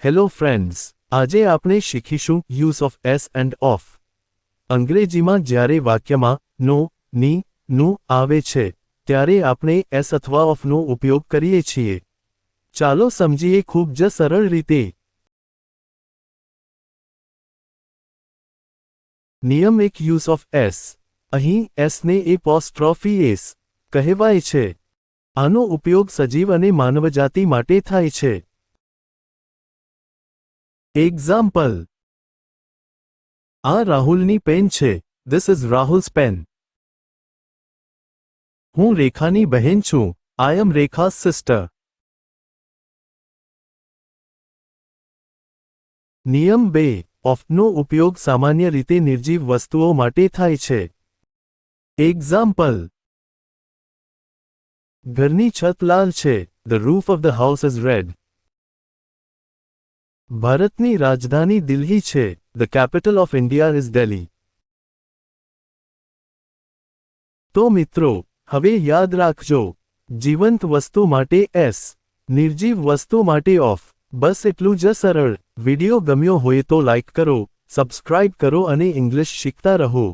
Hello friends, આજે આપણે શીખીશું use of S end of. અંગ્રેજીમાં જ્યારે વાક્યમાં નો, ની, નું આવે છે ત્યારે આપણે એસ અથવા ઓફનો ઉપયોગ કરીએ છીએ. ચાલો સમજીએ ખૂબ જ સરળ રીતે. નિયમ 1 યુઝ ઓફ એસ. અહીં એસને એપોસ્ટ્રોફી એસ કહેવાય છે. આનો ઉપયોગ સજીવ અને માનવજાતિ માટે થાય છે. એક્ઝામ્પલ: આ રાહુલની પેન છે. This is Rahul's pen. હું રેખાની બહેન છું. I am Rekha's sister. નિયમ 2 ઓફનો ઉપયોગ સામાન્ય રીતે નિર્જીવ વસ્તુઓ માટે થાય છે. એક્ઝામ્પલ: ઘરની છત લાલ છે. The roof of the house is red. ભારતની રાજધાની દિલ્હી છે. The capital of India is Delhi. તો મિત્રો, હવે યાદ રાખજો, જીવંત વસ્તુ માટે એસ, નિર્જીવ વસ્તુ માટે ઓફ. બસ એટલું જ સરળ. વિડિયો ગમ્યો હોય તો લાઇક કરો, સબસ્ક્રાઇબ કરો અને ઇંગ્લિશ શીખતા રહો.